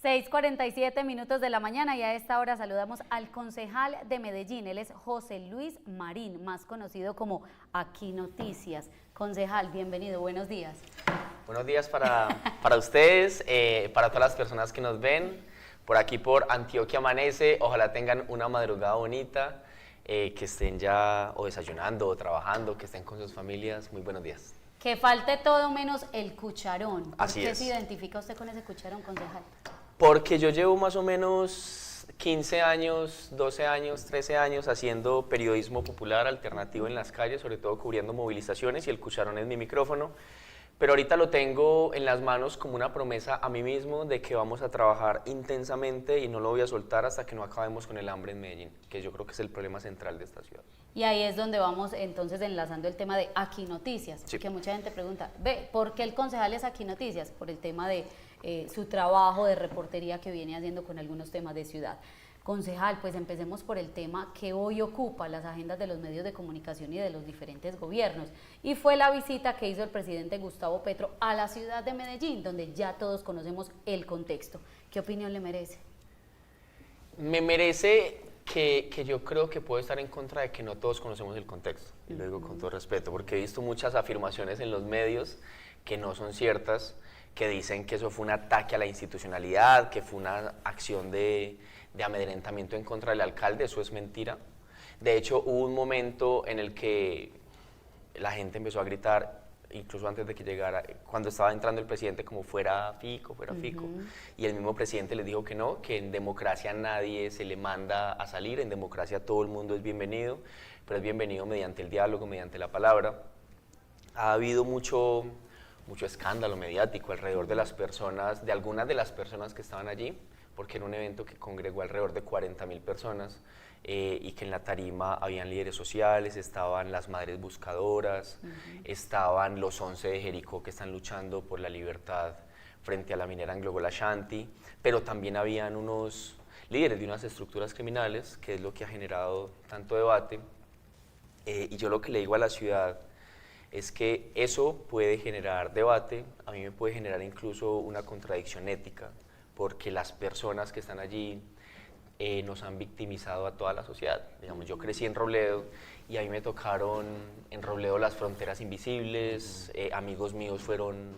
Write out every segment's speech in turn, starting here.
6:47 de la mañana y a esta hora saludamos al concejal de Medellín, él es José Luis Marín, más conocido como Aquí Noticias. Concejal, bienvenido, buenos días. Buenos días para ustedes, para todas las personas que nos ven, por aquí por Antioquia Amanece, ojalá tengan una madrugada bonita, que estén ya o desayunando o trabajando, que estén con sus familias, muy buenos días. Que falte todo menos el cucharón. ¿Por Así qué es. se identifica usted con ese cucharón, concejal? Porque yo llevo más o menos 15 años, 12 años, 13 años haciendo periodismo popular alternativo en las calles, sobre todo cubriendo movilizaciones, y el cucharón es mi micrófono. Pero ahorita lo tengo en las manos como una promesa a mí mismo de que vamos a trabajar intensamente y no lo voy a soltar hasta que no acabemos con el hambre en Medellín, que yo creo que es el problema central de esta ciudad. Y ahí es donde vamos entonces enlazando el tema de Aquí Noticias, Sí. Que mucha gente pregunta, ¿por qué el concejal es Aquí Noticias? Por el tema de su trabajo de reportería que viene haciendo con algunos temas de ciudad. Concejal, pues empecemos por el tema que hoy ocupa las agendas de los medios de comunicación y de los diferentes gobiernos, y fue la visita que hizo el presidente Gustavo Petro a la ciudad de Medellín, donde ya todos conocemos el contexto. ¿Qué opinión le merece? Me merece que yo creo que puedo estar en contra de que no todos conocemos el contexto, y lo digo con todo respeto, porque he visto muchas afirmaciones en los medios que no son ciertas, que dicen que eso fue un ataque a la institucionalidad, que fue una acción de amedrentamiento en contra del alcalde. Eso es mentira. De hecho, hubo un momento en el que la gente empezó a gritar, incluso antes de que llegara, cuando estaba entrando el presidente, como fuera Fico, y el mismo presidente les dijo que no, que en democracia nadie se le manda a salir, en democracia todo el mundo es bienvenido, pero es bienvenido mediante el diálogo, mediante la palabra. Ha habido mucho escándalo mediático alrededor de las personas, de algunas de las personas que estaban allí, porque era un evento que congregó alrededor de 40.000 personas, y que en la tarima habían líderes sociales, estaban las madres buscadoras, estaban los 11 de Jericó que están luchando por la libertad frente a la minera Anglo-Gold Ashanti, pero también habían unos líderes de unas estructuras criminales, que es lo que ha generado tanto debate, y yo lo que le digo a la ciudad es que eso puede generar debate, a mí me puede generar incluso una contradicción ética, porque las personas que están allí nos han victimizado a toda la sociedad. Digamos, yo crecí en Robledo y a mí me tocaron en Robledo las fronteras invisibles, amigos míos fueron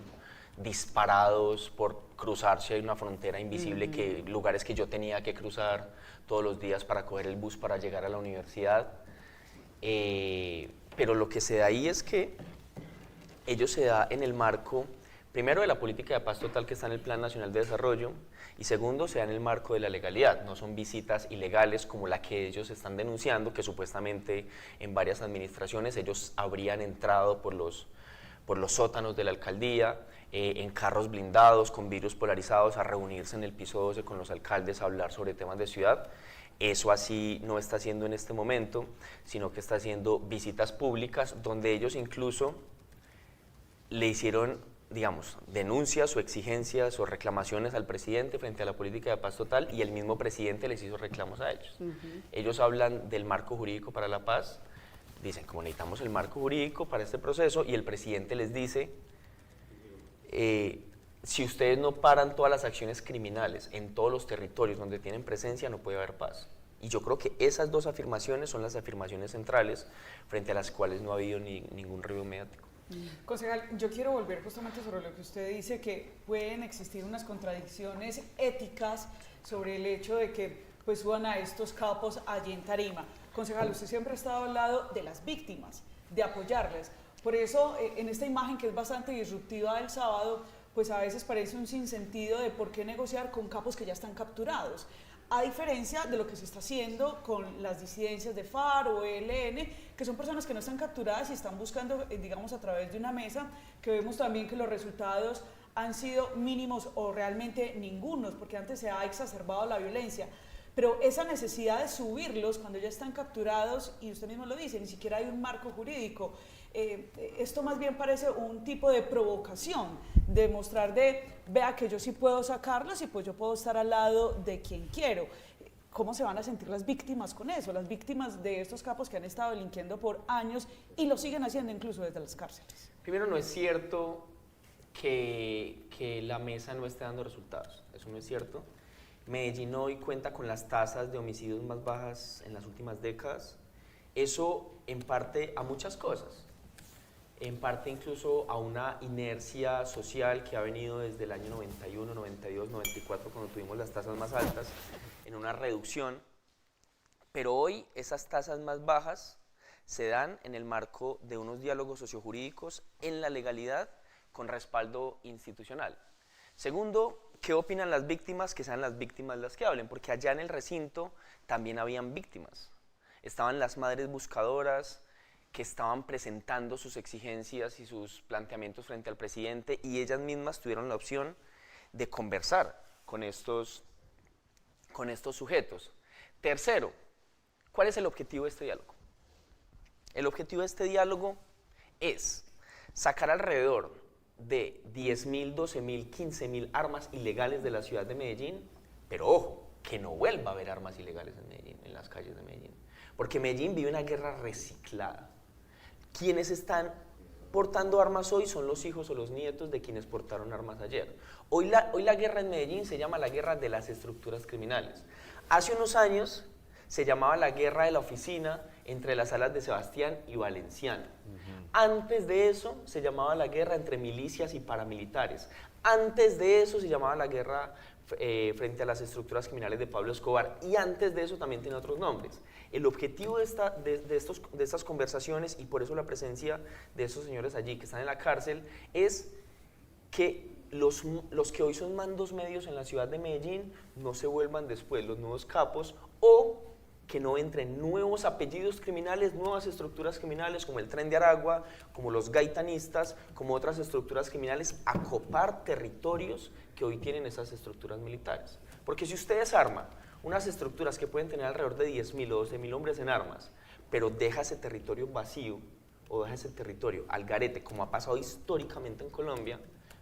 disparados por cruzarse una frontera invisible, que lugares que yo tenía que cruzar todos los días para coger el bus para llegar a la universidad. Pero lo que se da ahí es que ello se da en el marco, primero, de la política de paz total que está en el Plan Nacional de Desarrollo, y segundo, se da en el marco de la legalidad. No son visitas ilegales como la que ellos están denunciando, que supuestamente en varias administraciones ellos habrían entrado por los sótanos de la alcaldía, en carros blindados, con vidrios polarizados, a reunirse en el piso 12 con los alcaldes a hablar sobre temas de ciudad. Eso así no está haciendo en este momento, sino que está haciendo visitas públicas donde ellos incluso le hicieron, digamos, denuncias o exigencias o reclamaciones al presidente frente a la política de paz total, y el mismo presidente les hizo reclamos a ellos. Ellos hablan del marco jurídico para la paz, dicen como necesitamos el marco jurídico para este proceso, y el presidente les dice, si ustedes no paran todas las acciones criminales en todos los territorios donde tienen presencia, no puede haber paz. Y yo creo que esas dos afirmaciones son las afirmaciones centrales frente a las cuales no ha habido ningún ruido mediático. Concejal, yo quiero volver justamente sobre lo que usted dice, que pueden existir unas contradicciones éticas sobre el hecho de que pues suban a estos capos allí en tarima. Concejal, usted siempre ha estado al lado de las víctimas, de apoyarles. Por eso, en esta imagen que es bastante disruptiva del sábado, pues a veces parece un sinsentido de por qué negociar con capos que ya están capturados. A diferencia de lo que se está haciendo con las disidencias de FARC o ELN, que son personas que no están capturadas y están buscando, digamos, a través de una mesa, que vemos también que los resultados han sido mínimos o realmente ningunos, porque antes se ha exacerbado la violencia. Pero esa necesidad de subirlos cuando ya están capturados, y usted mismo lo dice, ni siquiera hay un marco jurídico, esto más bien parece un tipo de provocación, de mostrar vea que yo sí puedo sacarlos y pues yo puedo estar al lado de quien quiero. ¿Cómo se van a sentir las víctimas con eso? Las víctimas de estos capos que han estado delinquiendo por años y lo siguen haciendo incluso desde las cárceles. Primero, no es cierto que la mesa no esté dando resultados. Eso no es cierto. Medellín hoy cuenta con las tasas de homicidios más bajas en las últimas décadas. Eso en parte a muchas cosas. En parte incluso a una inercia social que ha venido desde el año 91, 92, 94, cuando tuvimos las tasas más altas, en una reducción. Pero hoy esas tasas más bajas se dan en el marco de unos diálogos sociojurídicos en la legalidad con respaldo institucional. Segundo, ¿qué opinan las víctimas? Que sean las víctimas las que hablen, porque allá en el recinto también habían víctimas. Estaban las madres buscadoras que estaban presentando sus exigencias y sus planteamientos frente al presidente, y ellas mismas tuvieron la opción de conversar con estos sujetos. Tercero, ¿cuál es el objetivo de este diálogo? El objetivo de este diálogo es sacar alrededor de 10.000, 12.000, 15.000 armas ilegales de la ciudad de Medellín, pero ojo, que no vuelva a haber armas ilegales en Medellín, en las calles de Medellín, porque Medellín vive una guerra reciclada. Quienes están portando armas hoy son los hijos o los nietos de quienes portaron armas ayer. Hoy la guerra en Medellín se llama la guerra de las estructuras criminales. Hace unos años se llamaba la guerra de la oficina entre las salas de Sebastián y Valenciano. Antes de eso se llamaba la guerra entre milicias y paramilitares. Antes de eso se llamaba la guerra frente a las estructuras criminales de Pablo Escobar, y antes de eso también tiene otros nombres. El objetivo de estas conversaciones, y por eso la presencia de estos señores allí que están en la cárcel, es que los que hoy son mandos medios en la ciudad de Medellín no se vuelvan después los nuevos capos, o que no entren nuevos apellidos criminales, nuevas estructuras criminales como el Tren de Aragua, como los gaitanistas, como otras estructuras criminales, a copar territorios que hoy tienen esas estructuras militares. Porque si usted desarma unas estructuras que pueden tener alrededor de 10.000 o 12.000 hombres en armas, pero deja ese territorio vacío o deja ese territorio al garete, como ha pasado históricamente en Colombia,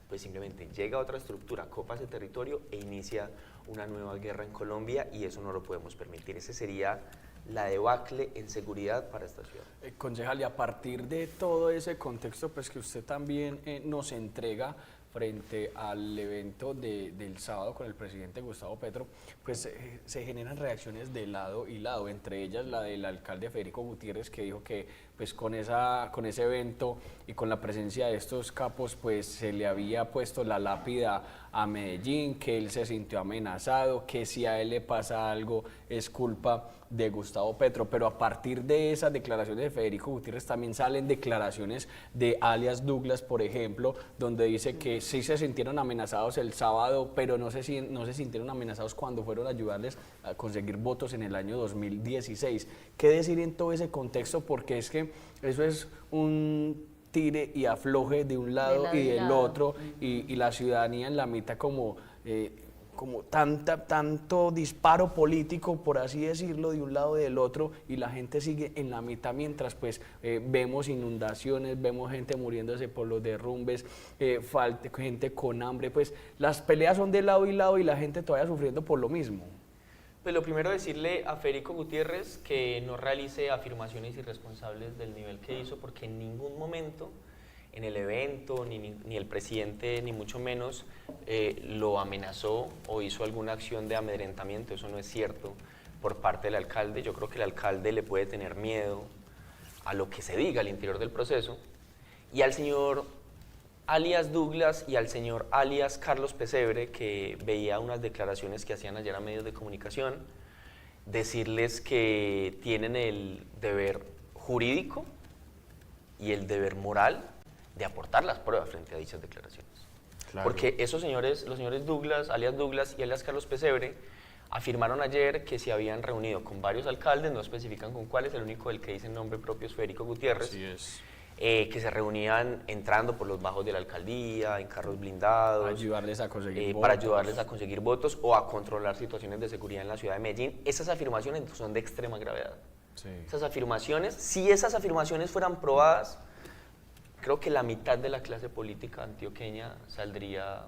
pues simplemente llega otra estructura, copa ese territorio e inicia una nueva guerra en Colombia, y eso no lo podemos permitir. Ese sería la debacle en seguridad para esta ciudad. Concejal, y a partir de todo ese contexto pues que usted también nos entrega frente al evento del sábado con el presidente Gustavo Petro, pues se generan reacciones de lado y lado, entre ellas la del alcalde Federico Gutiérrez, que dijo que pues con ese evento y con la presencia de estos capos pues se le había puesto la lápida a Medellín, que él se sintió amenazado, que si a él le pasa algo es culpa de Gustavo Petro. Pero a partir de esas declaraciones de Federico Gutiérrez también salen declaraciones de alias Douglas, por ejemplo, donde dice que sí se sintieron amenazados el sábado, pero no se sintieron amenazados cuando fueron a ayudarles a conseguir votos en el año 2016. ¿Qué decir en todo ese contexto? Porque es que eso es un tire y afloje de un lado y del otro, y la ciudadanía en la mitad como tanto disparo político, por así decirlo, de un lado y del otro, y la gente sigue en la mitad mientras pues vemos inundaciones, vemos gente muriéndose por los derrumbes, gente con hambre, pues las peleas son de lado y lado y la gente todavía sufriendo por lo mismo. Pues lo primero, decirle a Federico Gutiérrez que no realice afirmaciones irresponsables del nivel que hizo, porque en ningún momento en el evento, ni el presidente, ni mucho menos, lo amenazó o hizo alguna acción de amedrentamiento. Eso no es cierto por parte del alcalde. Yo creo que el alcalde le puede tener miedo a lo que se diga al interior del proceso. Y al señor alias Douglas y al señor alias Carlos Pesebre, que veía unas declaraciones que hacían ayer a medios de comunicación, decirles que tienen el deber jurídico y el deber moral de aportar las pruebas frente a dichas declaraciones. Claro. Porque esos señores, los señores Douglas, alias Douglas y alias Carlos Pesebre, afirmaron ayer que se habían reunido con varios alcaldes, no especifican con cuáles, el único del que dice nombre propio es Federico Gutiérrez. Así es. Que se reunían entrando por los bajos de la alcaldía, en carros blindados, para ayudarles a conseguir votos o a controlar situaciones de seguridad en la ciudad de Medellín. Esas afirmaciones son de extrema gravedad. Sí. Esas afirmaciones, si esas afirmaciones fueran probadas, creo que la mitad de la clase política antioqueña saldría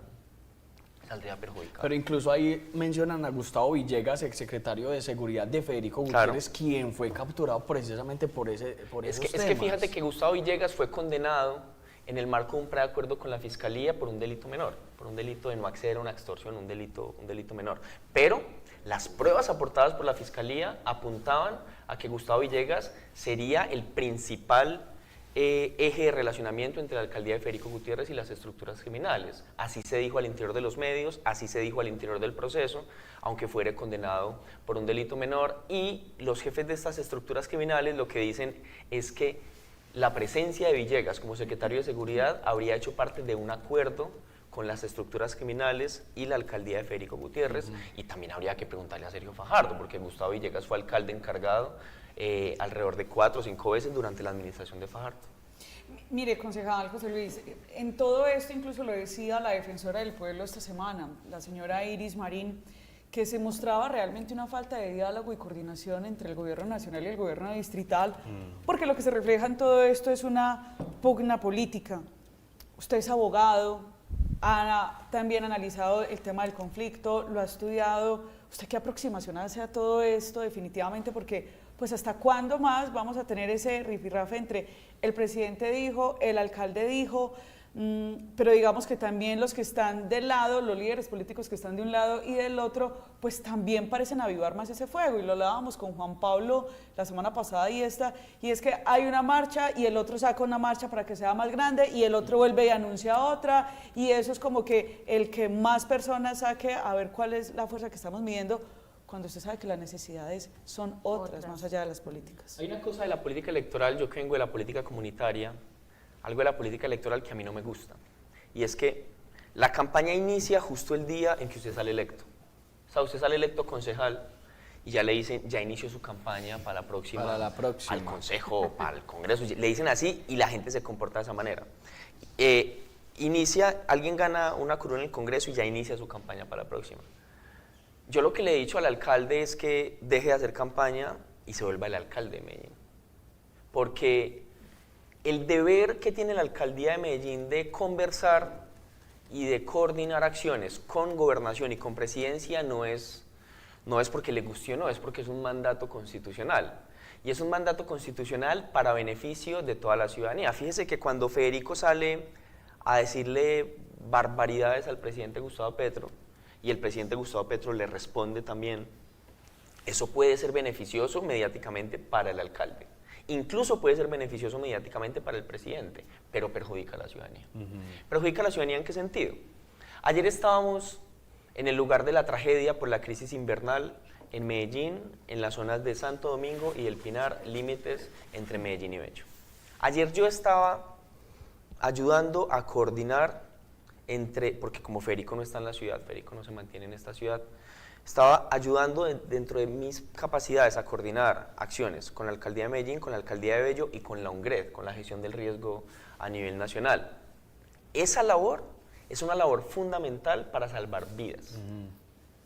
perjudicada. Pero incluso ahí mencionan a Gustavo Villegas, exsecretario de Seguridad de Federico Gutiérrez, claro, quien fue capturado precisamente por esos temas. Es que fíjate que Gustavo Villegas fue condenado en el marco de un preacuerdo con la Fiscalía por un delito menor, por un delito de no acceder a una extorsión, un delito menor. Pero las pruebas aportadas por la Fiscalía apuntaban a que Gustavo Villegas sería el principal eje de relacionamiento entre la alcaldía de Federico Gutiérrez y las estructuras criminales. Así se dijo al interior de los medios, así se dijo al interior del proceso, aunque fuera condenado por un delito menor, y los jefes de estas estructuras criminales lo que dicen es que la presencia de Villegas como secretario de Seguridad habría hecho parte de un acuerdo con las estructuras criminales y la alcaldía de Federico Gutiérrez, y también habría que preguntarle a Sergio Fajardo, porque Gustavo Villegas fue alcalde encargado alrededor de 4 o 5 veces durante la administración de Fajardo. Mire, concejal José Luis, en todo esto incluso lo decía la defensora del pueblo esta semana, la señora Iris Marín, que se mostraba realmente una falta de diálogo y coordinación entre el gobierno nacional y el gobierno distrital, porque lo que se refleja en todo esto es una pugna política. Usted es abogado, ha también analizado el tema del conflicto, lo ha estudiado. ¿Usted qué aproximación hace a todo esto definitivamente? Porque pues hasta cuándo más vamos a tener ese rifirrafe entre el presidente dijo, el alcalde dijo, pero digamos que también los que están del lado, los líderes políticos que están de un lado y del otro, pues también parecen avivar más ese fuego, y lo hablábamos con Juan Pablo la semana pasada y es que hay una marcha y el otro saca una marcha para que sea más grande y el otro vuelve y anuncia otra, y eso es como que el que más personas saque a ver cuál es la fuerza que estamos midiendo, cuando usted sabe que las necesidades son otras más allá de las políticas. Hay una cosa de la política electoral, yo que vengo de la política comunitaria, algo de la política electoral que a mí no me gusta, y es que la campaña inicia justo el día en que usted sale electo. O sea, usted sale electo concejal y ya le dicen, ya inició su campaña para la próxima. Al consejo, para el congreso, le dicen así y la gente se comporta de esa manera. Alguien gana una curul en el congreso y ya inicia su campaña para la próxima. Yo lo que le he dicho al alcalde es que deje de hacer campaña y se vuelva el alcalde de Medellín. Porque el deber que tiene la alcaldía de Medellín de conversar y de coordinar acciones con gobernación y con presidencia no es porque le guste o no, es porque es un mandato constitucional. Y es un mandato constitucional para beneficio de toda la ciudadanía. Fíjese que cuando Federico sale a decirle barbaridades al presidente Gustavo Petro, y el presidente Gustavo Petro le responde también, eso puede ser beneficioso mediáticamente para el alcalde. Incluso puede ser beneficioso mediáticamente para el presidente, pero perjudica a la ciudadanía. ¿Perjudica a la ciudadanía en qué sentido? Ayer estábamos en el lugar de la tragedia por la crisis invernal en Medellín, en las zonas de Santo Domingo y El Pinar, límites entre Medellín y Bello. Ayer yo estaba ayudando a coordinar porque como Federico no está en la ciudad, Federico no se mantiene en esta ciudad, estaba ayudando dentro de mis capacidades a coordinar acciones con la alcaldía de Medellín, con la alcaldía de Bello y con la UNGRED, con la gestión del riesgo a nivel nacional. Esa labor es una labor fundamental para salvar vidas.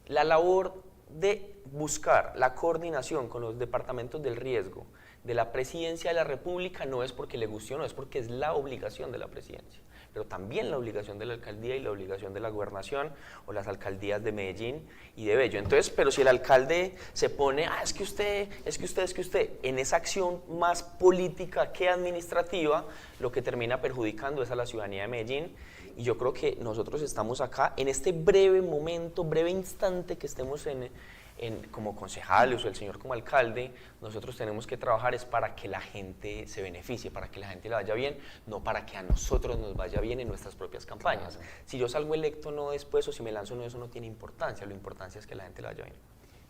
La labor de buscar la coordinación con los departamentos del riesgo de la Presidencia de la República no es porque le guste o no, es porque es la obligación de la Presidencia, pero también la obligación de la alcaldía y la obligación de la gobernación o las alcaldías de Medellín y de Bello. Entonces, pero si el alcalde se pone, es que usted, en esa acción más política que administrativa, lo que termina perjudicando es a la ciudadanía de Medellín. Y yo creo que nosotros estamos acá, en este breve momento, breve instante que estemos como concejales o el señor como alcalde, nosotros tenemos que trabajar es para que la gente se beneficie, para que la gente le vaya bien, no para que a nosotros nos vaya bien en nuestras propias campañas. Claro. Si yo salgo electo no después o si me lanzo no, eso no tiene importancia, lo importante es que la gente le vaya bien.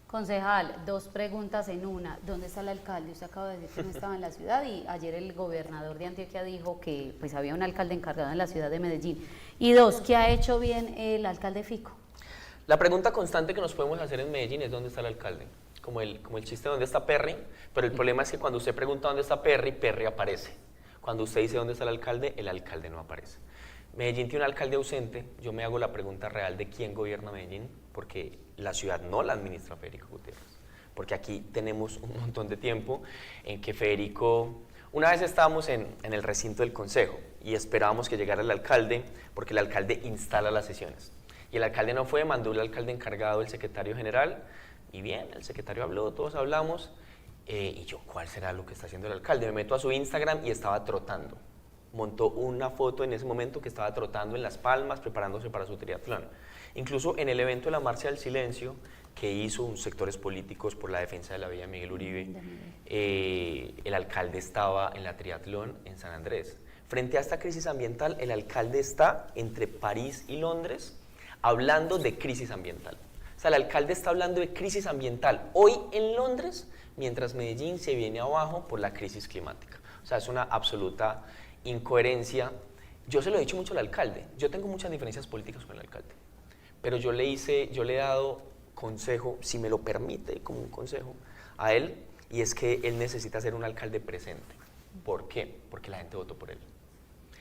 Concejal, 2 preguntas en una. ¿Dónde está el alcalde? Usted acaba de decir que no estaba en la ciudad y ayer el gobernador de Antioquia dijo que pues había un alcalde encargado en la ciudad de Medellín. Y 2, ¿qué ha hecho bien el alcalde Fico? La pregunta constante que nos podemos hacer en Medellín es ¿dónde está el alcalde? Como el chiste de ¿dónde está Perry? Pero el problema es que cuando usted pregunta ¿dónde está Perry? Perry aparece. Cuando usted dice ¿dónde está el alcalde no aparece. Medellín tiene un alcalde ausente. Yo me hago la pregunta real de quién gobierna Medellín, porque la ciudad no la administra Federico Gutiérrez. Porque aquí tenemos un montón de tiempo en que Federico... Una vez estábamos en el recinto del consejo y esperábamos que llegara el alcalde, porque el alcalde instala las sesiones. Y el alcalde no fue, mandó el alcalde encargado, el secretario general, y bien, el secretario habló, todos hablamos, y yo, ¿cuál será lo que está haciendo el alcalde? Me meto a su Instagram y estaba trotando. montó una foto en ese momento que estaba trotando en Las Palmas, preparándose para su triatlón. Incluso en el evento de la Marcha del Silencio, que hizo sectores políticos por la defensa de la Villa Miguel Uribe, el alcalde estaba en la triatlón en San Andrés. Frente a esta crisis ambiental, el alcalde está entre París y Londres hablando de crisis ambiental. O sea, el alcalde está hablando de crisis ambiental hoy en Londres, mientras Medellín se viene abajo por la crisis climática. O sea, es una absoluta incoherencia. Yo se lo he dicho mucho al alcalde, yo tengo muchas diferencias políticas con el alcalde, pero yo le he dado consejo, si me lo permite, como un consejo a él, y es que él necesita ser un alcalde presente. ¿Por qué? Porque la gente votó por él.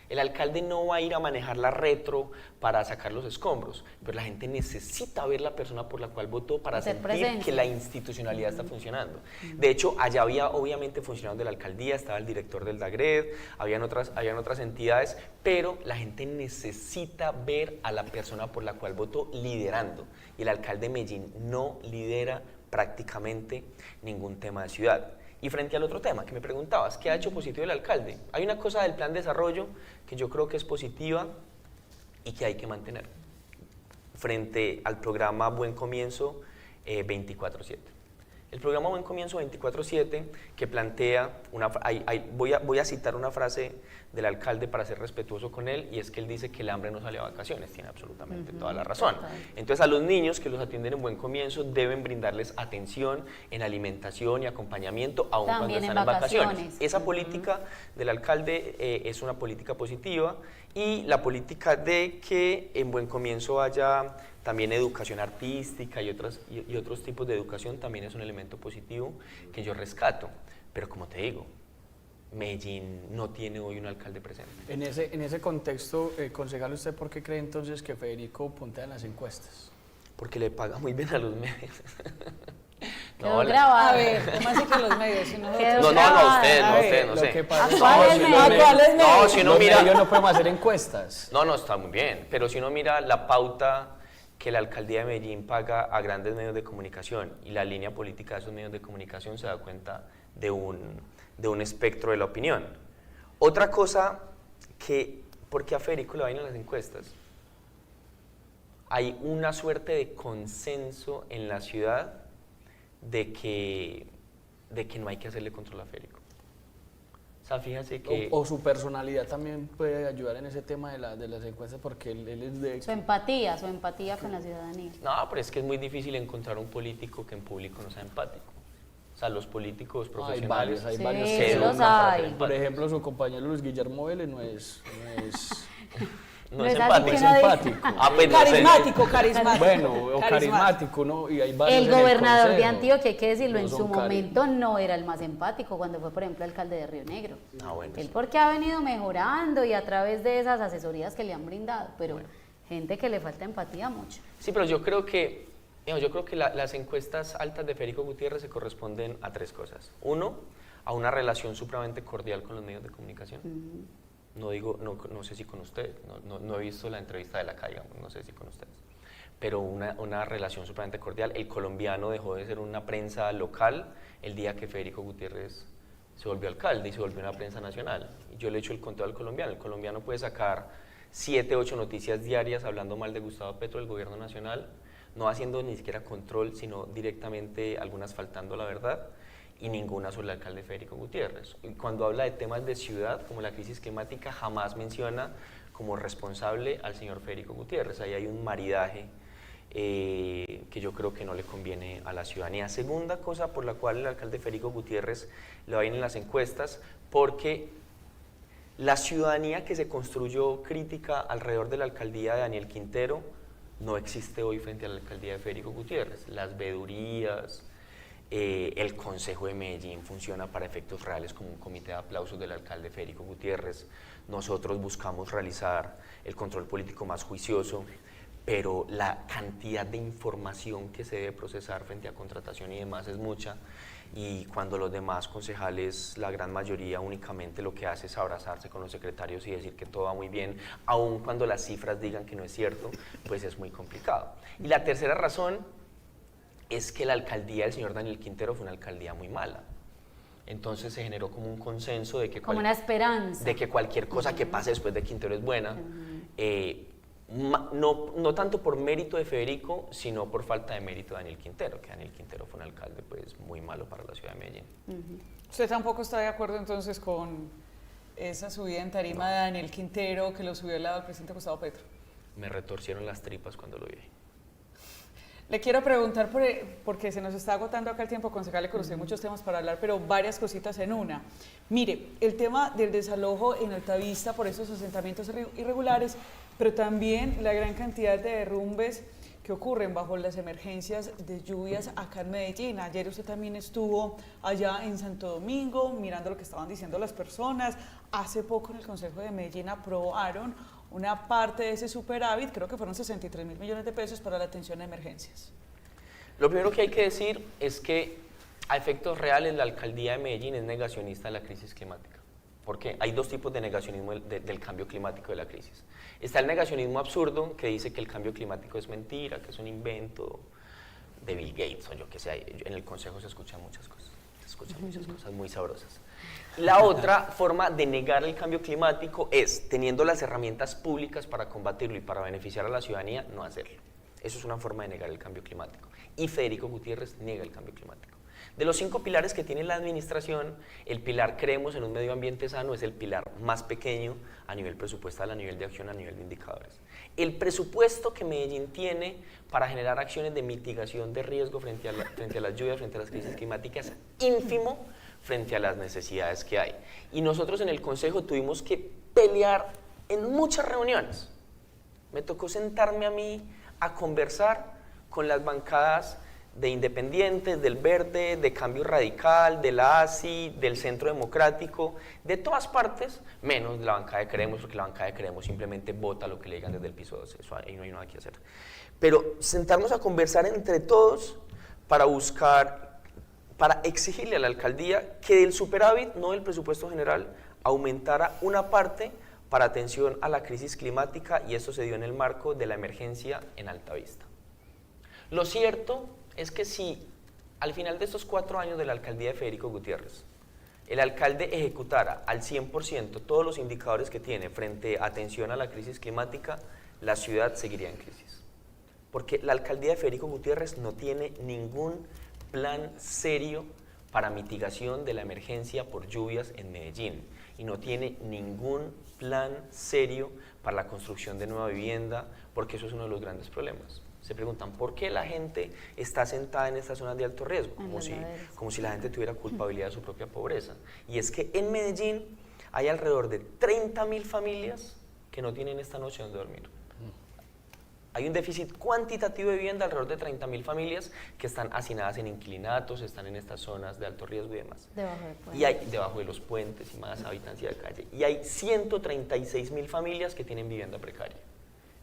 El alcalde no va a ir a manejar la retro para sacar los escombros, pero la gente necesita ver la persona por la cual votó para sentir que la institucionalidad está funcionando. De hecho, allá había obviamente funcionarios de la alcaldía, estaba el director del DAGRED, habían otras entidades, pero la gente necesita ver a la persona por la cual votó liderando. Y el alcalde de Medellín no lidera prácticamente ningún tema de ciudad. Y frente al otro tema que me preguntabas, ¿qué ha hecho positivo el alcalde? Hay una cosa del plan de desarrollo que yo creo que es positiva y que hay que mantener frente al programa Buen Comienzo 24/7. El programa Buen Comienzo 24/7 que plantea, voy a citar una frase del alcalde para ser respetuoso con él, y es que él dice que el hambre no sale a vacaciones, tiene absolutamente toda la razón. Entonces a los niños que los atienden en Buen Comienzo deben brindarles atención en alimentación y acompañamiento aun cuando están en vacaciones. Esa política del alcalde es una política positiva, y la política de que en Buen Comienzo haya también educación artística y otros tipos de educación también es un elemento positivo que yo rescato. Pero como te digo, Medellín no tiene hoy un alcalde presente. En ese contexto, concejal, ¿usted por qué cree entonces que Federico puntea en las encuestas? Porque le paga muy bien a los medios. Quedó grabado. A ver, ¿cómo así que los medios? Si no, Quedó No, usted, no Lo que sé. pasa es ¿Cuáles que medios? ¿Cuáles medios? No, si uno los mira... medios no podemos hacer encuestas. No, está muy bien, pero si uno mira la pauta que la alcaldía de Medellín paga a grandes medios de comunicación y la línea política de esos medios de comunicación, se da cuenta de un espectro de la opinión. Otra cosa ¿por qué a Federico le va bien en las encuestas? Hay una suerte de consenso en la ciudad de que no hay que hacerle control a Federico. O sea, fíjense que... O su personalidad también puede ayudar en ese tema de las encuestas, porque él es de... Su empatía con la ciudadanía. No, pero es que es muy difícil encontrar un político que en público no sea empático. O sea, los políticos profesionales... Hay Sí, varios sí que los son. hay. Por ejemplo, su compañero Luis Guillermo Vélez no es No es No es así empático. que es no diga- empático. Pues no sé. carismático. Bueno, o carismático, ¿no? Y hay varios El en gobernador de consejo. Antioquia, hay que decirlo, No en son su momento no era el más empático cuando fue, por ejemplo, alcalde de Río Negro. Ah, bueno, Él sí. porque ha venido mejorando y a través de esas asesorías que le han brindado, pero gente que le falta empatía mucho. Sí, pero yo creo que las encuestas altas de Federico Gutiérrez se corresponden a tres cosas. Uno, a una relación supremamente cordial con los medios de comunicación. No sé si con usted, no he visto la entrevista de la calle, no sé si con ustedes, pero una relación supremamente cordial. El colombiano dejó de ser una prensa local el día que Federico Gutiérrez se volvió alcalde y se volvió una prensa nacional. Y yo le echo el conteo al colombiano. El colombiano puede sacar 7, 8 noticias diarias hablando mal de Gustavo Petro, del gobierno nacional, no haciendo ni siquiera control, sino directamente algunas faltando la verdad, y ninguna sobre el alcalde Federico Gutiérrez. Y cuando habla de temas de ciudad, como la crisis climática, jamás menciona como responsable al señor Federico Gutiérrez. Ahí hay un maridaje que yo creo que no le conviene a la ciudadanía. Segunda cosa por la cual el alcalde Federico Gutiérrez le va bien en las encuestas, porque la ciudadanía que se construyó crítica alrededor de la alcaldía de Daniel Quintero no existe hoy frente a la alcaldía de Federico Gutiérrez. Las vedurías, el Consejo de Medellín funciona para efectos reales como un comité de aplausos del alcalde Federico Gutiérrez. Nosotros buscamos realizar el control político más juicioso, pero la cantidad de información que se debe procesar frente a contratación y demás es mucha, y cuando los demás concejales, la gran mayoría, únicamente lo que hace es abrazarse con los secretarios y decir que todo va muy bien, aun cuando las cifras digan que no es cierto, pues es muy complicado. Y la tercera razón es que la alcaldía del señor Daniel Quintero fue una alcaldía muy mala. Entonces se generó como un consenso de que, Como una esperanza. de que cualquier cosa que pase después de Quintero es buena. No tanto por mérito de Federico, sino por falta de mérito de Daniel Quintero, que Daniel Quintero fue un alcalde pues muy malo para la ciudad de Medellín. ¿Usted tampoco está de acuerdo entonces con esa subida en tarima de Daniel Quintero que lo subió al lado del presidente Gustavo Petro? Me retorcieron las tripas cuando lo vi. Le quiero preguntar, porque se nos está agotando acá el tiempo, concejal, le conocí muchos temas para hablar, pero varias cositas en una. Mire, el tema del desalojo en Altavista por esos asentamientos irregulares, pero también la gran cantidad de derrumbes que ocurren bajo las emergencias de lluvias acá en Medellín. Ayer usted también estuvo allá en Santo Domingo mirando lo que estaban diciendo las personas. Hace poco en el Consejo de Medellín aprobaron una parte de ese superávit, creo que fueron 63.000 millones de pesos para la atención a emergencias. Lo primero que hay que decir es que a efectos reales la alcaldía de Medellín es negacionista de la crisis climática. Porque hay dos tipos de negacionismo del cambio climático de la crisis. Está el negacionismo absurdo, que dice que el cambio climático es mentira, que es un invento de Bill Gates o yo que sé. En el consejo se escuchan muchas cosas, muy sabrosas. La otra forma de negar el cambio climático es, teniendo las herramientas públicas para combatirlo y para beneficiar a la ciudadanía, no hacerlo. Eso es una forma de negar el cambio climático. Y Federico Gutiérrez niega el cambio climático. De los 5 pilares que tiene la administración, el pilar creemos en un medio ambiente sano es el pilar más pequeño a nivel presupuestal, a nivel de acción, a nivel de indicadores. El presupuesto que Medellín tiene para generar acciones de mitigación de riesgo frente a las lluvias, frente a las crisis climáticas, es ínfimo frente a las necesidades que hay. Y nosotros en el Consejo tuvimos que pelear en muchas reuniones. Me tocó sentarme a mí a conversar con las bancadas de Independientes, del Verde, de Cambio Radical, de la ASI, del Centro Democrático, de todas partes, menos de la bancada de Queremos, porque la bancada de Queremos simplemente vota lo que le digan desde el piso 12, eso ahí no hay nada que hacer. Pero sentarnos a conversar entre todos para buscar, para exigirle a la alcaldía que del superávit, no del presupuesto general, aumentara una parte para atención a la crisis climática, y esto se dio en el marco de la emergencia en Altavista. Lo cierto es que si al final de estos 4 años de la alcaldía de Federico Gutiérrez, el alcalde ejecutara al 100% todos los indicadores que tiene frente a atención a la crisis climática, la ciudad seguiría en crisis. Porque la alcaldía de Federico Gutiérrez no tiene ningún plan serio para mitigación de la emergencia por lluvias en Medellín, y no tiene ningún plan serio para la construcción de nueva vivienda, porque eso es uno de los grandes problemas. Se preguntan, ¿por qué la gente está sentada en estas zonas de alto riesgo? Como si la gente tuviera culpabilidad de su propia pobreza. Y es que en Medellín hay alrededor de 30.000 familias que no tienen esta noche donde dormir. Hay un déficit cuantitativo de vivienda, alrededor de 30.000 familias que están hacinadas en inquilinatos, están en estas zonas de alto riesgo y demás. Y hay debajo de los puentes y más habitancia de calle. Y hay 136.000 familias que tienen vivienda precaria.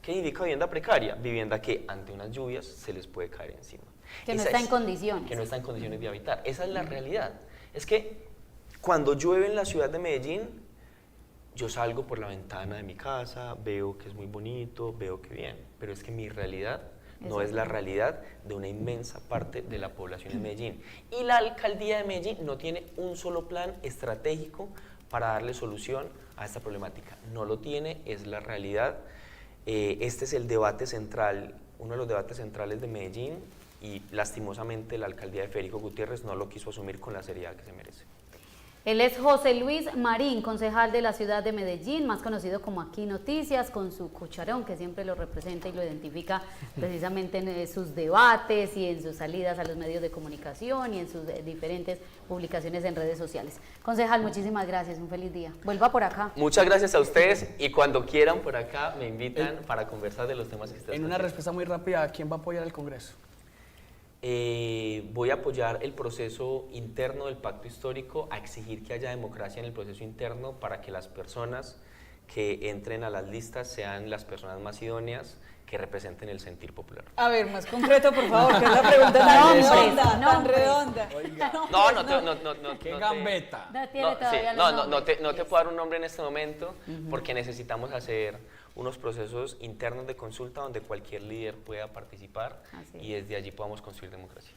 ¿Qué significa vivienda precaria? Vivienda que ante unas lluvias se les puede caer encima. Que no está en condiciones. Que no está en condiciones de habitar. Esa es la realidad. Es que cuando llueve en la ciudad de Medellín, yo salgo por la ventana de mi casa, veo que es muy bonito, veo que bien, pero es que mi realidad no es la realidad de una inmensa parte de la población de Medellín. Y la alcaldía de Medellín no tiene un solo plan estratégico para darle solución a esta problemática. No lo tiene, es la realidad. Este es el debate central, uno de los debates centrales de Medellín, y lastimosamente la alcaldía de Federico Gutiérrez no lo quiso asumir con la seriedad que se merece. Él es José Luis Marín, concejal de la ciudad de Medellín, más conocido como Aquí Noticias, con su cucharón que siempre lo representa y lo identifica precisamente en sus debates y en sus salidas a los medios de comunicación y en sus diferentes publicaciones en redes sociales. Concejal, muchísimas gracias, un feliz día. Vuelva por acá. Muchas gracias a ustedes, y cuando quieran por acá me invitan para conversar de los temas que ustedes En una respuesta muy rápida, ¿a quién va a apoyar al Congreso? Voy a apoyar el proceso interno del pacto histórico, a exigir que haya democracia en el proceso interno para que las personas que entren a las listas sean las personas más idóneas, que representen el sentir popular. A ver, más concreto, por favor, que es la pregunta tan redonda, tan redonda. No. ¡Qué gambeta! No te puedo dar un nombre en este momento, porque necesitamos hacer unos procesos internos de consulta donde cualquier líder pueda participar y desde allí podamos construir democracia.